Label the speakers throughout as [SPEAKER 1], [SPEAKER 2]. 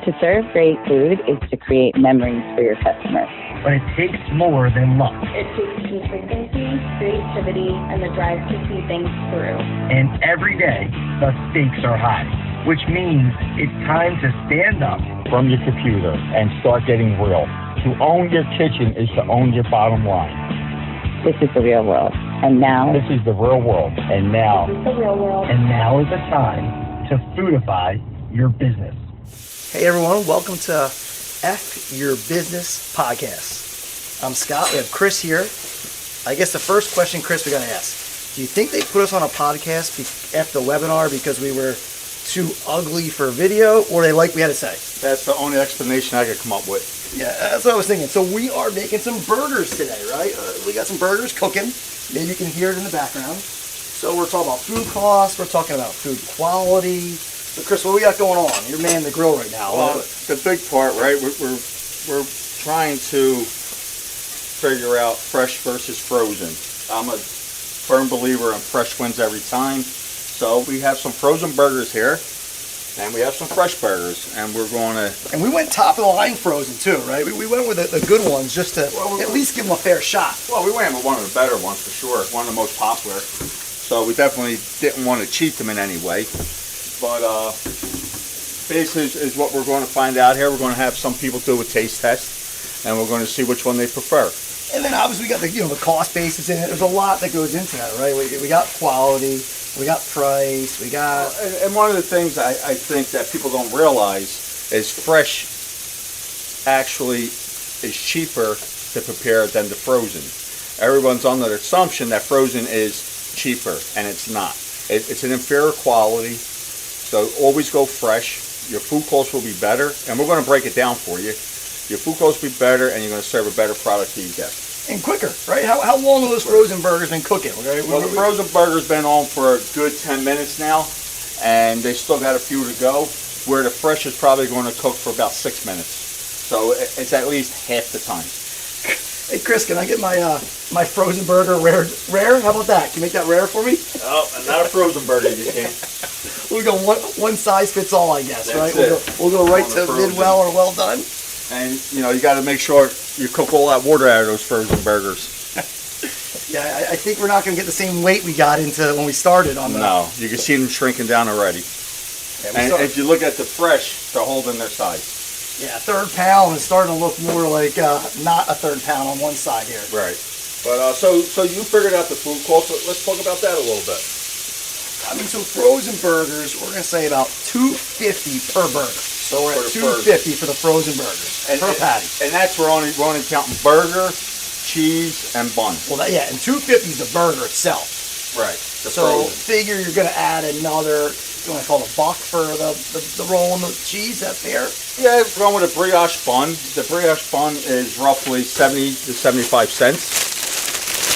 [SPEAKER 1] To serve great food is to create memories for your customers.
[SPEAKER 2] But it takes more than luck.
[SPEAKER 3] It takes consistency, creativity, and the drive to see things through.
[SPEAKER 2] And every day, the stakes are high, which means it's time to stand up
[SPEAKER 4] from your computer and start getting real. To own your kitchen is to own your bottom line.
[SPEAKER 1] This is the real world. And now,
[SPEAKER 4] this is the real world. And now,
[SPEAKER 3] this is the real world.
[SPEAKER 2] And now is the time to foodify your business.
[SPEAKER 5] Hey everyone, welcome to F Your Business Podcast. I'm Scott, we have Chris here. I guess the first question, Chris, we got to ask, do you think they put us on a podcast after the webinar because we were too ugly for video, or they like we had to say?
[SPEAKER 6] That's the only explanation I could come up with.
[SPEAKER 5] Yeah, that's what I was thinking. So we are making some burgers today, right? We got some burgers cooking. Maybe you can hear it in the background. So we're talking about food costs, we're talking about food quality. So Chris, what we got going on? You're manning the grill right now.
[SPEAKER 6] Well, the big part, right? We're trying to figure out fresh versus frozen. I'm a firm believer in fresh wins every time. So we have some frozen burgers here, and we have some fresh burgers, and we're going to...
[SPEAKER 5] And we went top of the line frozen too, right? We went with the good ones just to at least give them a fair shot.
[SPEAKER 6] Well, we went with one of the better ones for sure, one of the most popular. So we definitely didn't want to cheat them in any way. But basically is what we're going to find out here. We're going to have some people do a taste test, and we're going to see which one they prefer.
[SPEAKER 5] And then obviously we got the cost basis in it. There's a lot that goes into that, right? We got quality, we got price, we got...
[SPEAKER 6] And one of the things I think that people don't realize is fresh actually is cheaper to prepare than the frozen. Everyone's under the assumption that frozen is cheaper, and it's not. It's an inferior quality, so always go fresh. Your food costs will be better, and we're going to break it down for you. Your food costs will be better, and you're going to serve a better product to your guests.
[SPEAKER 5] And quicker, right? How long have those frozen burgers been cooking? Right?
[SPEAKER 6] Well, the frozen burger's been on for a good 10 minutes now, and they still got a few to go, where the fresh is probably going to cook for about 6 minutes. So it's at least half the time.
[SPEAKER 5] Hey, Chris, can I get my frozen burger rare? How about that? Can you make that rare for me?
[SPEAKER 6] Oh, not a frozen burger, you can't.
[SPEAKER 5] We'll go one size fits all, I guess,
[SPEAKER 6] That's
[SPEAKER 5] right?
[SPEAKER 6] it.
[SPEAKER 5] We'll go right to mid-well or well done.
[SPEAKER 6] And, you got to make sure you cook all that water out of those frozen burgers.
[SPEAKER 5] Yeah, I think we're not going to get the same weight we got into when we started on that.
[SPEAKER 6] No, you can see them shrinking down already. Yeah, and if you look at the fresh, they're holding their size.
[SPEAKER 5] Yeah, third pound is starting to look more like not a third pound on one side here.
[SPEAKER 6] Right. But so you figured out the food cost. Let's talk about that a little bit.
[SPEAKER 5] I mean, so frozen burgers, we're going to say about $2.50 per burger. So we're at $2.50 for the frozen burgers per patty.
[SPEAKER 6] And that's we're only counting burger, cheese, and bun.
[SPEAKER 5] Well, and $2.50 is the burger itself.
[SPEAKER 6] Right.
[SPEAKER 5] So figure you're going to add another, you want to call it $1 for the roll and the cheese. That fair?
[SPEAKER 6] Yeah, we're going with a brioche bun. The brioche bun is roughly 70 to 75 cents.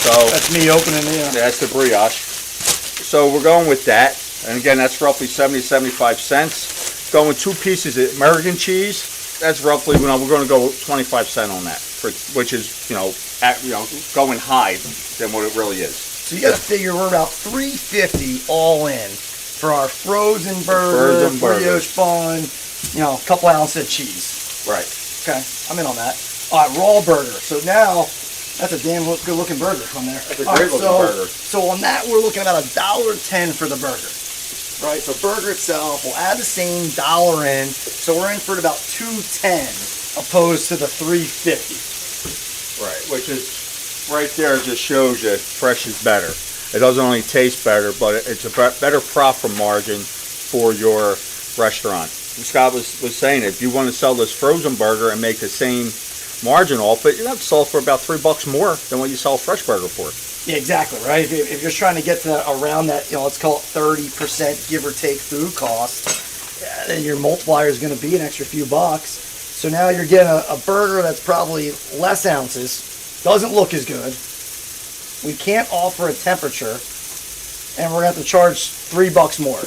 [SPEAKER 6] So
[SPEAKER 5] that's me opening it.
[SPEAKER 6] Yeah, that's the brioche. So we're going with that, and again, that's roughly 70 to 75 cents. Going with 2 pieces of American cheese. That's roughly, we're going to go 25 cents on that, which is going high than what it really is.
[SPEAKER 5] So you got to figure we're about $3.50 all in for our frozen burger, brioche bun, a couple ounces of cheese.
[SPEAKER 6] Right.
[SPEAKER 5] Okay, I'm in on that. All right, raw burger. So now, that's a damn good looking burger from there.
[SPEAKER 6] That's a great looking burger.
[SPEAKER 5] So on that, we're looking at about $1.10 for the burger. Right, so burger itself, we'll add the same dollar in, so we're in for about $2.10 opposed to the $3.50.
[SPEAKER 6] Right, which is right there just shows you fresh is better. It doesn't only taste better, but it's a better profit margin for your restaurant. Scott was saying, if you want to sell this frozen burger and make the same margin off it, you have to sell it for about $3 more than what you sell a fresh burger for.
[SPEAKER 5] Yeah, exactly, right? If you're trying to get to around that, let's call it 30% give or take food cost, then your multiplier is going to be an extra few bucks. So now you're getting a burger that's probably less ounces, doesn't look as good. We can't offer a temperature, and we're going to have to charge $3 more.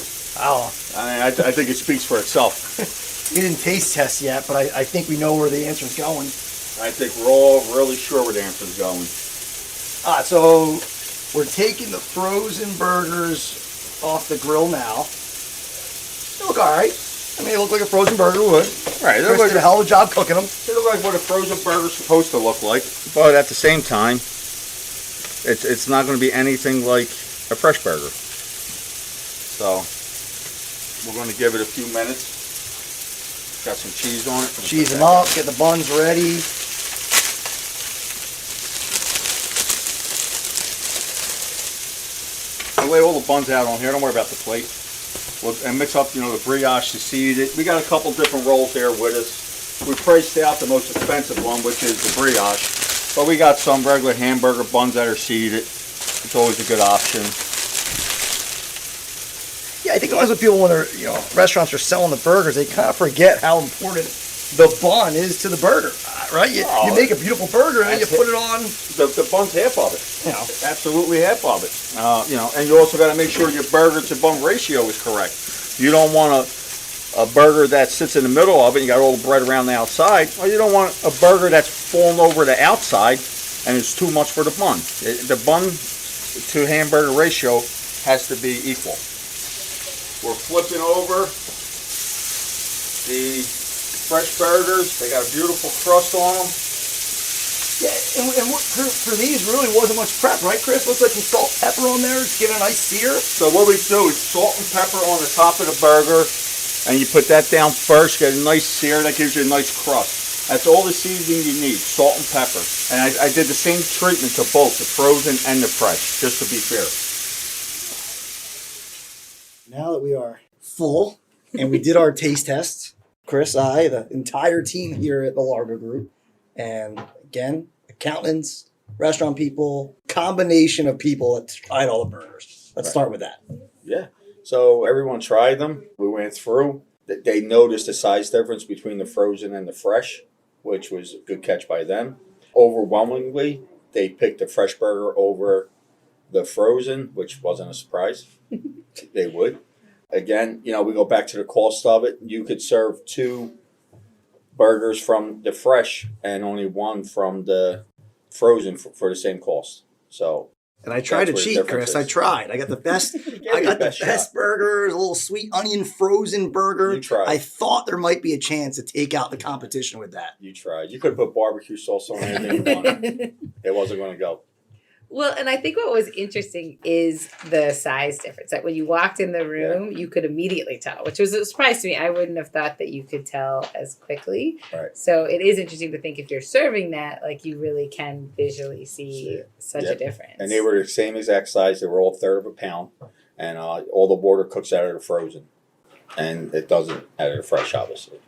[SPEAKER 6] I think it speaks for itself.
[SPEAKER 5] We didn't taste test yet, but I think we know where the answer's going.
[SPEAKER 6] I think we're all really sure where the answer's going.
[SPEAKER 5] So we're taking the frozen burgers off the grill now. They look all right. I mean, they look like a frozen burger would.
[SPEAKER 6] Right, they
[SPEAKER 5] Chris
[SPEAKER 6] look,
[SPEAKER 5] did a hell of a job cooking them.
[SPEAKER 6] they look like what a frozen burger's supposed to look like, but at the same time, it's not going to be anything like a fresh burger. So we're going to give it a few minutes. Got some cheese on it.
[SPEAKER 5] Cheese them up, get the buns ready.
[SPEAKER 6] I'll lay all the buns out on here. Don't worry about the plate. And mix up, the brioche to seed it. We got a couple different rolls there with us. We priced out the most expensive one, which is the brioche. But we got some regular hamburger buns that are seeded. It's always a good option.
[SPEAKER 5] Yeah, I think a lot of people when they're, restaurants are selling the burgers, they kind of forget how important the bun is to the burger, right? You make a beautiful burger and then you put it on.
[SPEAKER 6] The bun's half of it. Absolutely half of it. And you also got to make sure your burger to bun ratio is correct. You don't want a burger that sits in the middle of it, you got all the bread around the outside, or you don't want a burger that's falling over the outside and it's too much for the bun. The bun to hamburger ratio has to be equal. We're flipping over the fresh burgers. They got a beautiful crust on them.
[SPEAKER 5] Yeah, and for these really wasn't much prep, right, Chris? Looks like some salt, pepper on there. It's giving a nice sear.
[SPEAKER 6] So what we do is salt and pepper on the top of the burger, and you put that down first, get a nice sear. That gives you a nice crust. That's all the seasoning you need, salt and pepper. And I did the same treatment to both, the frozen and the fresh, just to be fair.
[SPEAKER 5] Now that we are full and we did our taste tests, Chris, the entire team here at the Largo Group, and again, accountants, restaurant people, combination of people that tried all the burgers. Let's start with that.
[SPEAKER 6] Yeah. So everyone tried them. We went through. They noticed the size difference between the frozen and the fresh, which was a good catch by them. Overwhelmingly, they picked the fresh burger over the frozen, which wasn't a surprise. They would. Again, we go back to the cost of it. You could serve 2 burgers from the fresh and only 1 from the frozen for the same cost. So,
[SPEAKER 5] and I tried to cheat, Chris. I tried. I got the best. I got the best burgers, a little sweet onion frozen burger.
[SPEAKER 6] You tried.
[SPEAKER 5] I thought there might be a chance to take out the competition with that.
[SPEAKER 6] You tried. You could have put barbecue sauce on anything you wanted. It wasn't going to go.
[SPEAKER 7] Well, and I think what was interesting is the size difference. Like when you walked in the room, you could immediately tell, which was a surprise to me. I wouldn't have thought that you could tell as quickly.
[SPEAKER 6] Right.
[SPEAKER 7] So it is interesting to think if you're serving that, like you really can visually see such a difference.
[SPEAKER 6] And they were the same exact size. They were all 1/3 of a pound. And all the water cooks out of the frozen. And it doesn't out of the fresh, obviously.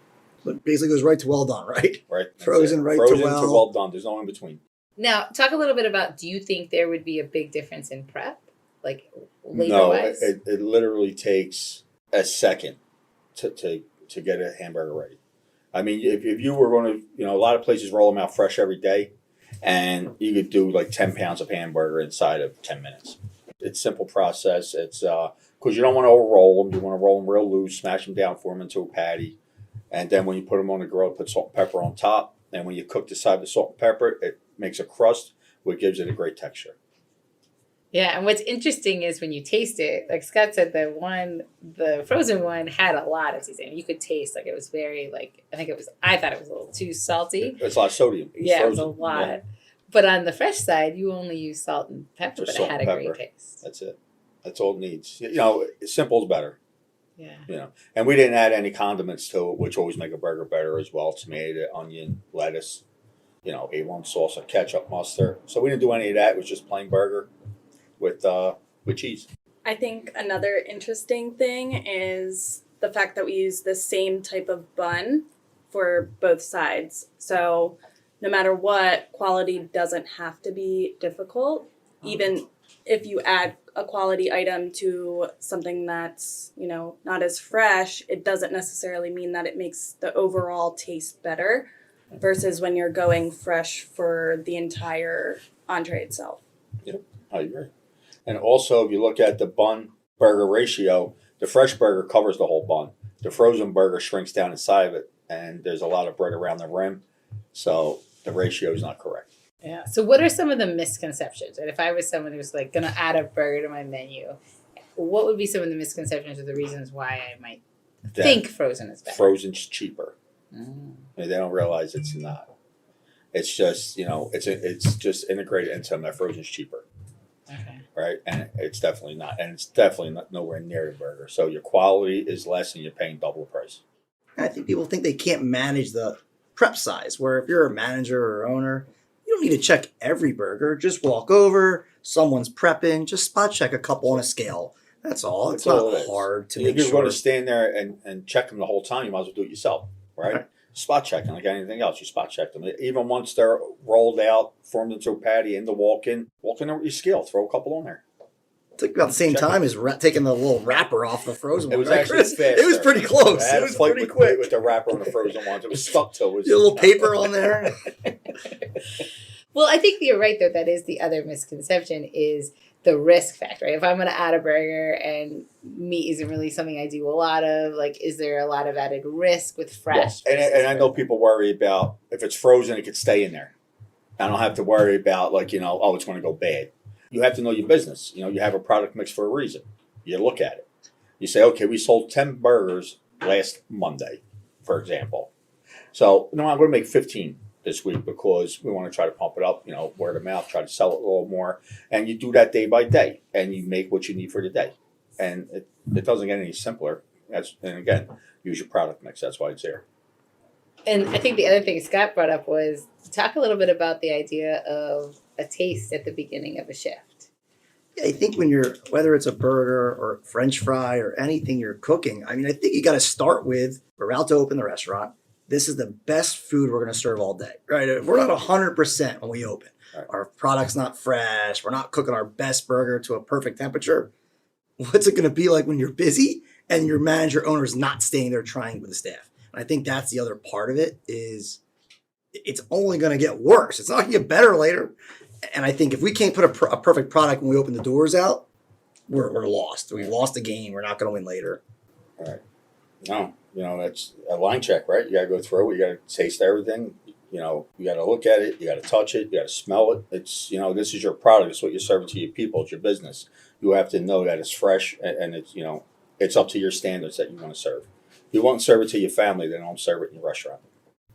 [SPEAKER 5] But basically goes right to well done, right?
[SPEAKER 6] Right.
[SPEAKER 5] Frozen right
[SPEAKER 6] frozen
[SPEAKER 5] to well.
[SPEAKER 6] to well done. There's no in between.
[SPEAKER 7] Now, talk a little bit about, do you think there would be a big difference in prep? Like
[SPEAKER 6] No,
[SPEAKER 7] labor-wise?
[SPEAKER 6] it literally takes a second to get a hamburger ready. I mean, if you were going to, a lot of places roll them out fresh every day, and you could do like 10 pounds of hamburger inside of 10 minutes. It's a simple process. It's because you don't want to overroll them. You want to roll them real loose, smash them down, form them into a patty, and then when you put them on the grill, put salt and pepper on top. And when you cook the side with salt and pepper, it makes a crust, which gives it a great texture.
[SPEAKER 7] Yeah, and what's interesting is when you taste it, like Scott said, the frozen one had a lot of seasoning. You could taste like it was very I thought it was a little too salty.
[SPEAKER 6] It's a lot of sodium.
[SPEAKER 7] It was a lot. Yeah. But on the fresh side, you only use salt and pepper, but it had a great taste.
[SPEAKER 6] That's it. That's all it needs. Simple is better.
[SPEAKER 7] Yeah.
[SPEAKER 6] And we didn't add any condiments to it, which always make a burger better as well. Tomato, onion, lettuce, A1 salsa, ketchup, mustard. So we didn't do any of that. It was just plain burger with cheese.
[SPEAKER 3] I think another interesting thing is the fact that we use the same type of bun for both sides. So no matter what, quality doesn't have to be difficult. Even if you add a quality item to something that's, not as fresh, it doesn't necessarily mean that it makes the overall taste better versus when you're going fresh for the entire entree itself.
[SPEAKER 6] Yep, I agree. And also, if you look at the bun burger ratio, the fresh burger covers the whole bun. The frozen burger shrinks down inside of it, and there's a lot of bread around the rim, so the ratio is not correct.
[SPEAKER 7] Yeah. So what are some of the misconceptions? And if I was someone who was like going to add a burger to my menu, what would be some of the misconceptions or the reasons why I might think frozen is better.
[SPEAKER 6] Frozen's cheaper.
[SPEAKER 7] Mm.
[SPEAKER 6] And they don't realize it's not. It's just, it's just integrated into them that frozen's cheaper,
[SPEAKER 7] Okay.
[SPEAKER 6] right? And it's definitely not. And it's definitely not nowhere near the burger. So your quality is less and you're paying double the price.
[SPEAKER 5] I think people think they can't manage the prep size, where if you're a manager or owner, you don't need to check every burger. Just walk over, someone's prepping, just spot check a couple on a scale. That's all. It's
[SPEAKER 6] That's all
[SPEAKER 5] not
[SPEAKER 6] it is.
[SPEAKER 5] hard to
[SPEAKER 6] If
[SPEAKER 5] make
[SPEAKER 6] you're
[SPEAKER 5] sure.
[SPEAKER 6] going to stand there and check them the whole time, you might as well do it yourself, right? Spot checking like anything else. You spot check them. Even once they're rolled out, formed into a patty, in the walk-in there with your scale. Throw a couple on there.
[SPEAKER 5] It took about the same
[SPEAKER 6] Check
[SPEAKER 5] time as taking the little wrapper off the frozen
[SPEAKER 6] It
[SPEAKER 5] one.
[SPEAKER 6] was
[SPEAKER 5] right,
[SPEAKER 6] actually
[SPEAKER 5] Chris?
[SPEAKER 6] faster.
[SPEAKER 5] It was pretty close.
[SPEAKER 6] I had
[SPEAKER 5] It
[SPEAKER 6] a
[SPEAKER 5] was
[SPEAKER 6] fight
[SPEAKER 5] pretty
[SPEAKER 6] with,
[SPEAKER 5] quick.
[SPEAKER 6] with the wrapper on the frozen ones. It was stuck to it.
[SPEAKER 5] A little paper on there.
[SPEAKER 7] Well, I think you're right, though. That is the other misconception is the risk factor. Right? If I'm going to add a burger and meat isn't really something I do a lot of, like, is there a lot of added risk with fresh?
[SPEAKER 6] Yes. And I know people worry about if it's frozen, it could stay in there. I don't have to worry about it's going to go bad. You have to know your business. You have a product mix for a reason. You look at it. You say, okay, we sold 10 burgers last Monday, for example. So, I'm going to make 15 this week because we want to try to pump it up, word of mouth, try to sell it a little more. And you do that day by day, and you make what you need for the day. And it doesn't get any simpler. And again, use your product mix. That's why it's there.
[SPEAKER 7] And I think the other thing Scott brought up was to talk a little bit about the idea of a taste at the beginning of a shift.
[SPEAKER 5] Yeah, I think whether it's a burger or French fry or anything you're cooking, I think you got to start with, we're about to open the restaurant. This is the best food we're going to serve all day, right? If we're not 100% when we open.
[SPEAKER 6] Right.
[SPEAKER 5] Our product's not fresh. We're not cooking our best burger to a perfect temperature. What's it going to be like when you're busy and your manager owner is not staying there trying with the staff? And I think that's the other part of it is it's only going to get worse. It's not going to get better later. And I think if we can't put a perfect product when we open the doors out, we're lost. We lost the game. We're not going to win later.
[SPEAKER 6] All right. No, that's a line check, right? You got to go through it. You got to taste everything. You got to look at it. You got to touch it. You got to smell it. It's, this is your product. It's what you're serving to your people. It's your business. You have to know that it's fresh and it's, it's up to your standards that you want to serve. If you won't serve it to your family, then don't serve it in your restaurant.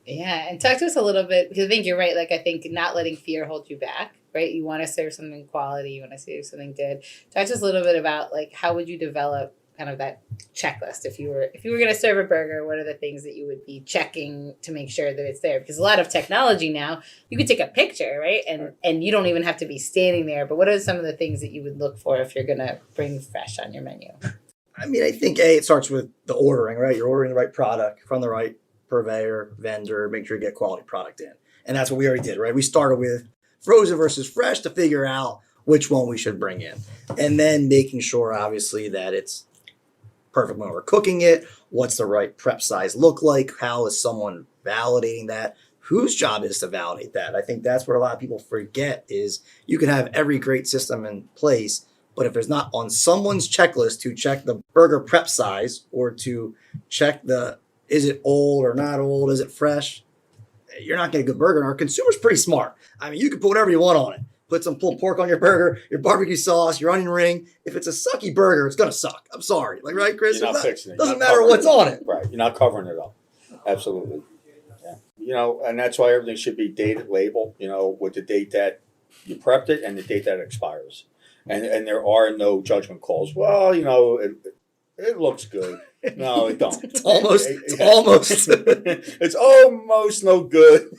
[SPEAKER 7] Yeah, and talk to us a little bit, because I think you're right. Like, I think not letting fear hold you back, right? You want to serve something quality. You want to serve something good. Talk to us a little bit about, like, how would you develop kind of that checklist? If you were going to serve a burger, what are the things that you would be checking to make sure that it's there? Because a lot of technology now, you could take a picture, right? And you don't even have to be standing there. But what are some of the things that you would look for if you're going to bring fresh on your menu?
[SPEAKER 5] I think it starts with the ordering, right? You're ordering the right product from the right purveyor, vendor, make sure you get quality product in. And that's what we already did, right? We started with frozen versus fresh to figure out which one we should bring in. And then making sure, obviously, that it's perfect when we're cooking it. What's the right prep size look like? How is someone validating that? Whose job is to validate that? I think that's where a lot of people forget is you can have every great system in place, but if there's not on someone's checklist to check the burger prep size or to check is it old or not old? Is it fresh? You're not getting a good burger. And our consumer's pretty smart. You can put whatever you want on it. Put some pulled pork on your burger, your barbecue sauce, your onion ring. If it's a sucky burger, it's going to suck. I'm sorry. Like, right, Chris?
[SPEAKER 6] You're not fixing it.
[SPEAKER 5] Doesn't matter what's on it.
[SPEAKER 6] Right. You're not covering it up. Absolutely. Yeah. And that's why everything should be dated label, with the date that you prepped it and the date that it expires. And there are no judgment calls. Well, it looks good. No, it don't.
[SPEAKER 5] It's almost.
[SPEAKER 6] It's almost no good.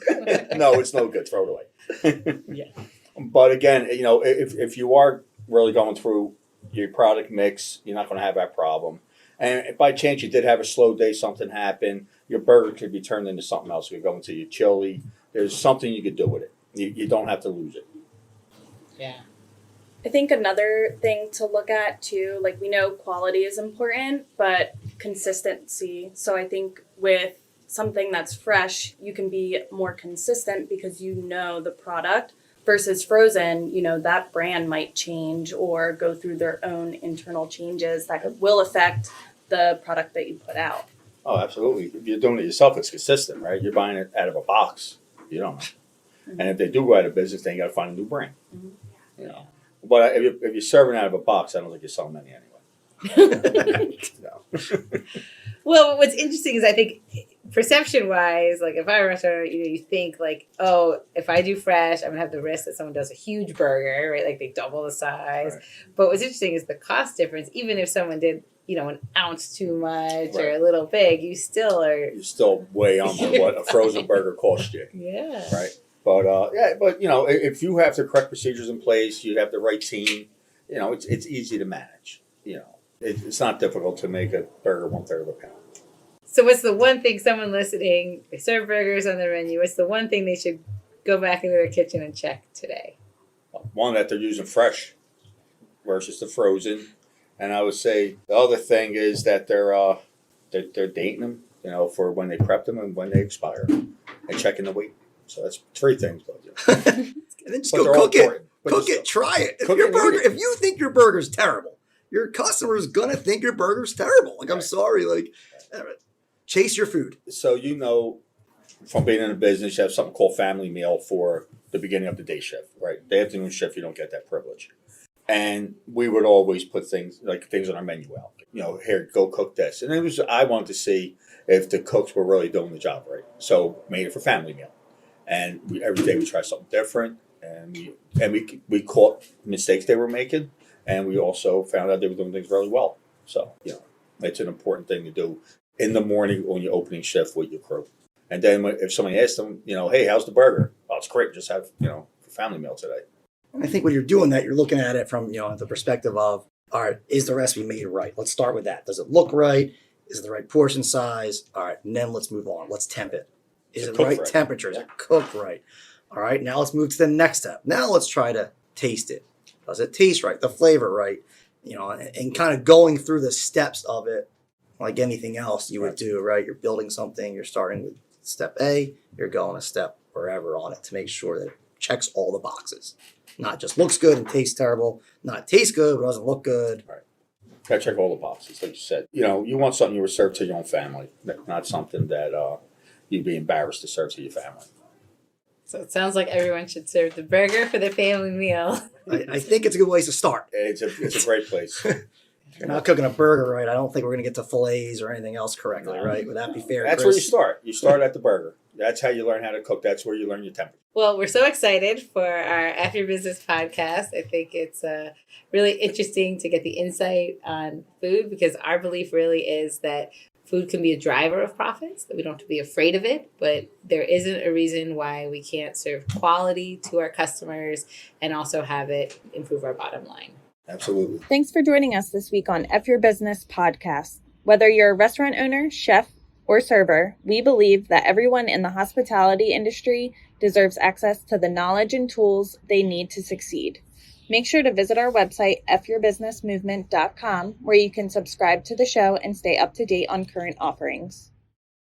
[SPEAKER 6] No, it's no good. Throw it away.
[SPEAKER 7] Yeah.
[SPEAKER 6] But again, if you are really going through your product mix, you're not going to have that problem. And if by chance you did have a slow day, something happened, your burger could be turned into something else. You could go into your chili. There's something you could do with it. You don't have to lose it.
[SPEAKER 7] Yeah.
[SPEAKER 3] I think another thing to look at too, like we know quality is important, but consistency. So I think with something that's fresh, you can be more consistent because the product versus frozen, that brand might change or go through their own internal changes that will affect the product that you put out.
[SPEAKER 6] Oh, absolutely. If you're doing it yourself, it's consistent, right? You're buying it out of a box. You don't know. Mm-hmm. And if they do go out of business, then you got to find a new brand. Mm-hmm. But if you're serving out of a box, I don't think you're selling many anyway.
[SPEAKER 7] Well, what's interesting is I think perception-wise, like if I'm a restaurant, you think like, oh, if I do fresh, I'm gonna have the risk that someone does a huge burger, right? Like they double the size.
[SPEAKER 6] Right.
[SPEAKER 7] But what's interesting is the cost difference. Even if someone did, an ounce too much or
[SPEAKER 6] Right.
[SPEAKER 7] a little big, you still are.
[SPEAKER 6] You're still way under what a frozen burger costs you.
[SPEAKER 7] Yeah.
[SPEAKER 6] Right. But if you have the correct procedures in place, you have the right team, it's easy to manage. It's not difficult to make a burger 1/3 of a pound.
[SPEAKER 7] So what's the one thing someone listening, they serve burgers on their menu, what's the one thing they should go back into their kitchen and check today?
[SPEAKER 6] One, that they're using fresh versus the frozen, and I would say the other thing is that they're dating them, for when they prep them and when they expire, and checking the weight. So that's 3 things.
[SPEAKER 5] And then just
[SPEAKER 6] But
[SPEAKER 5] go
[SPEAKER 6] they're all
[SPEAKER 5] cook it.
[SPEAKER 6] important. But
[SPEAKER 5] Cook
[SPEAKER 6] just-
[SPEAKER 5] it. Try it.
[SPEAKER 6] Cook it and eat it.
[SPEAKER 5] If you think your burger's terrible, your customer's gonna think your burger's terrible. Like, I'm
[SPEAKER 6] Right.
[SPEAKER 5] sorry. Chase your food.
[SPEAKER 6] So from being in the business, you have something called family meal for the beginning of the day shift, right? The afternoon shift, you don't get that privilege. And we would always put things on our menu out. Here, go cook this. And I wanted to see if the cooks were really doing the job right. So made it for family meal. And every day we try something different. And we caught mistakes they were making. And we also found out they were doing things really well. So, it's an important thing to do in the morning on your opening shift with your crew. And then if somebody asks them, hey, how's the burger? Oh, it's great. Just have, for family meal today.
[SPEAKER 5] And I think when you're doing that, you're looking at it from, the perspective of, all right, is the recipe made right? Let's start with that. Does it look right? Is it the right portion size? All right, and then let's move on. Let's temp it. Is it the right temperature? Is it cooked right? All right, now let's move to the next step. Now let's try to taste it. Does it taste right? The flavor right? And kind of going through the steps of it like anything else you would do, right? You're building something, you're starting with step A, you're going a step wherever on it to make sure that it checks all the boxes. Not just looks good and tastes terrible, not tastes good but doesn't look good.
[SPEAKER 6] Right. Gotta check all the boxes, like you said. You want something you would serve to your own family, not something that you'd be embarrassed to serve to your family.
[SPEAKER 7] So it sounds like everyone should serve the burger for their family meal.
[SPEAKER 5] I think it's a good place to start.
[SPEAKER 6] It's a great place.
[SPEAKER 5] If you're not cooking a burger right, I don't think we're going to get to fillets or anything else correctly, right? Would that be fair,
[SPEAKER 6] That's
[SPEAKER 5] Chris?
[SPEAKER 6] where you start. You start at the burger. That's how you learn how to cook. That's where you learn your temperature.
[SPEAKER 7] Well, we're so excited for our After Your Business podcast. I think it's really interesting to get the insight on food because our belief really is that food can be a driver of profits, that we don't have to be afraid of it, but there isn't a reason why we can't serve quality to our customers and also have it improve our bottom line.
[SPEAKER 6] Absolutely.
[SPEAKER 3] Thanks for joining us this week on F Your Business podcast. Whether you're a restaurant owner, chef, or server, we believe that everyone in the hospitality industry deserves access to the knowledge and tools they need to succeed. Make sure to visit our website, fyourbusinessmovement.com, where you can subscribe to the show and stay up to date on current offerings.